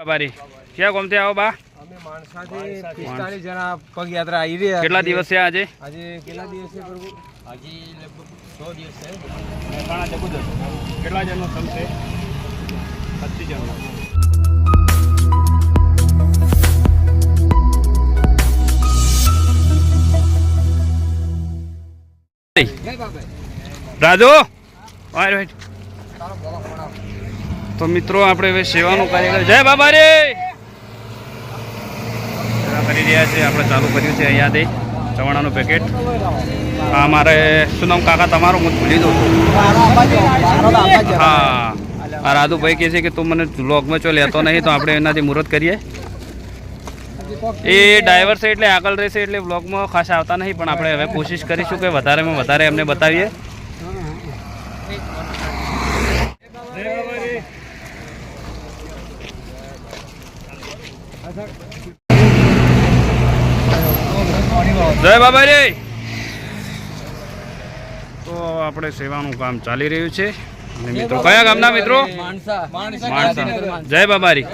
બાબારી ક્યાં ગમતે આવો બા? અમે માણસાથી 45 જણા પગયાત્રા આવી રહ્યા. કેટલા દિવસ છે આજે? આજે કેટલા દિવસ છે પ્રભુ? હજી લગભગ 100 દિવસ છે. મહેસાણા જબુદર કેટલા જણનો સંઘ છે? 25 જણનો. રાજુ તો મિત્રો આપણે હવે સેવાનું કાર્ય જય બાબા રે સેવા કરી રહ્યા છે. આપણે ચાલુ કર્યું છે અહીંયાથી ચવાણાનું પેકેટ. હા મારે શું નામ કાકા તમારું હું ભૂલી દઉં છું. હા આ રાધુભાઈ કહે છે કે તું મને વ્લોગમાં ચો લેતો નહીં, તો આપણે એનાથી મુહૂર્ત કરીએ. એ ડ્રાઈવર છે એટલે આગળ રહેશે એટલે વ્લોગમાં ખાસ આવતા નહીં, પણ આપણે હવે કોશિશ કરીશું કે વધારેમાં વધારે એમને બતાવીએ. જય બાબા રે. તો આપણે સેવાનું કામ ચાલી રહ્યું છે. અને મિત્રો કયા ગામના મિત્રો? માણસા. જય બાબારી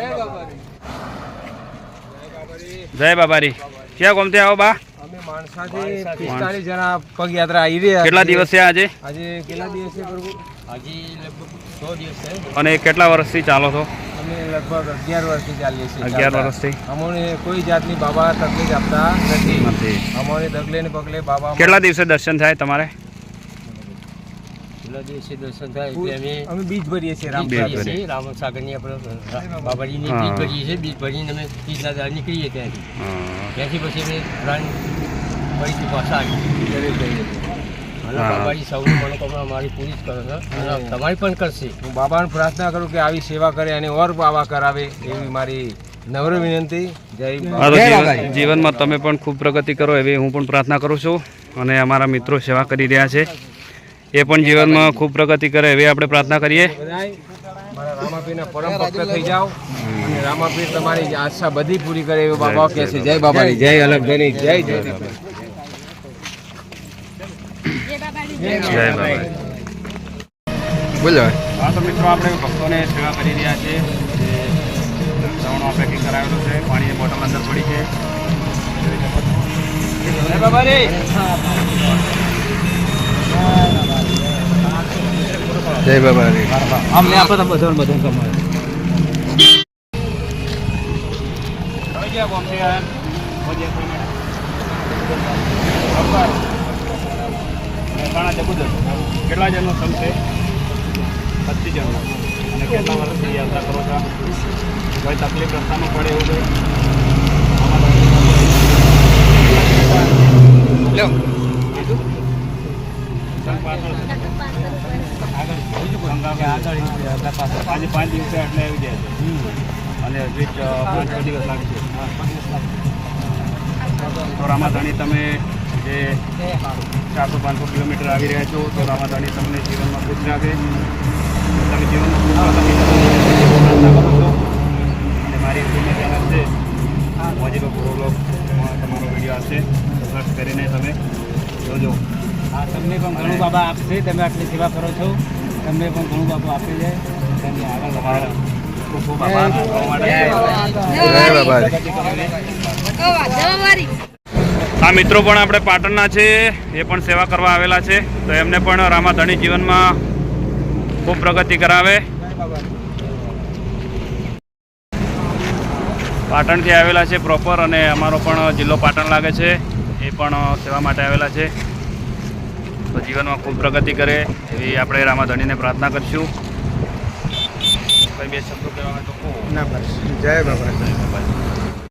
જય બાબારી ક્યાં ગમતે આવો બા? અમે માણસાથી 45 જણા પગયાત્રા આવી રહ્યા. કેટલા દિવસ છે આજે? આજે કેટલા દિવસ છે પ્રભુ? હજી લગભગ 100 દિવસ છે. અને કેટલા વર્ષથી ચાલો છો? અમે લગભગ 11 વર્ષથી ચાલીએ છીએ. 11 વર્ષથી. અમને કોઈ જાતની બાબા તકલીફ આપતા નથી. અમારી તકલીફ ને પગલે બાબા. કેટલા દિવસે દર્શન થાય તમારે? કેટલા દિવસે દર્શન થાય એટલે અમે બીજ ભરીએ છીએ. રામસાગરની આપણે બાબાજીની બીજ ભરીએ છીએ. બીજ ભરીને અમે બીજના દાળ નીકળીએ ત્યાંથી પછી અમે ફરીથી પાછા આવી બાબાજી સૌની મનોકામના અમારી પૂરી જ કરે છે અને તમારી પણ કરશે. હું બાબાને પ્રાર્થના કરું કે આવી સેવા કરે અને ઓર બાબા કરાવે એવી મારી નમ્ર વિનંતી. જય જીવનમાં તમે પણ ખૂબ પ્રગતિ કરો એવી હું પણ પ્રાર્થના કરું છું. અને અમારા મિત્રો સેવા કરી રહ્યા છે એ પણ જીવનમાં ખૂબ પ્રગતિ કરે એવી આપણે પ્રાર્થના કરીએ. મારા રામાપીરના પરમ ભક્ત થઈ જાઓ અને રામાપીર તમારી આશા બધી પૂરી કરે એવું બાબા કહે છે. જય બાબાની જય અલગભાઈની જય જય જય બાબા. બોલો. હા તો મિત્રો આપણે ભક્તોને સેવા કરી રહ્યા છીએ. ચવાણું પેકિંગ કરાવેલું છે, પાણીની બોટલ અંદર પડી છે. જય બાબા રે. જય બાબા રે. અમને આપણે બધું કમાય. મહેસાણા જબુદર કેટલા જણનો સંઘ છે? 25 જણનો. અને કેટલા વર્ષથી યાત્રા કરો છો? કોઈ તકલીફ રસ્તામાં પડે એવું કંઈ? આજે 5 દિવસે એટલે આવી જાય છે અને હજી 5 દિવસ લાગશે. તો રામાધણી તમે જે 400-500 કિલોમીટર આવી રહ્યા છો, તો રામાધણી તમને જીવનમાં ખુશ રાખે. તમે જીવનમાં ખુશ પ્રાર્થના કરો છો. અને મારી પૂર્ણ ચેનલ છે મોજીલો પ્રોબ્લોગ, તમારો વિડીયો આવશે, સર્ચ કરીને તમે જોજો. હા, તમને પણ ઘણું બાબા આપશે. તમે આટલી સેવા કરો છો, તમને પણ ઘણું બાબા આપી જાય. તમને આગળ તમારો ખૂબ ખૂબ આભાર. આ મિત્રો પણ આપણે પાટણના છે, એ પણ સેવા કરવા આવેલા છે. તો એમને પણ રામાધણી જીવનમાં ખૂબ પ્રગતિ કરાવે. પાટણથી આવેલા છે પ્રોપર, અને અમારો પણ જિલ્લો પાટણ લાગે છે. એ પણ સેવા માટે આવેલા છે. તો જીવનમાં ખૂબ પ્રગતિ કરે એવી આપણે રામાધણીને પ્રાર્થના કરીશું. કોઈ બે શબ્દો કહેવા તો ના બસ. જય બાબા. જય બાબા.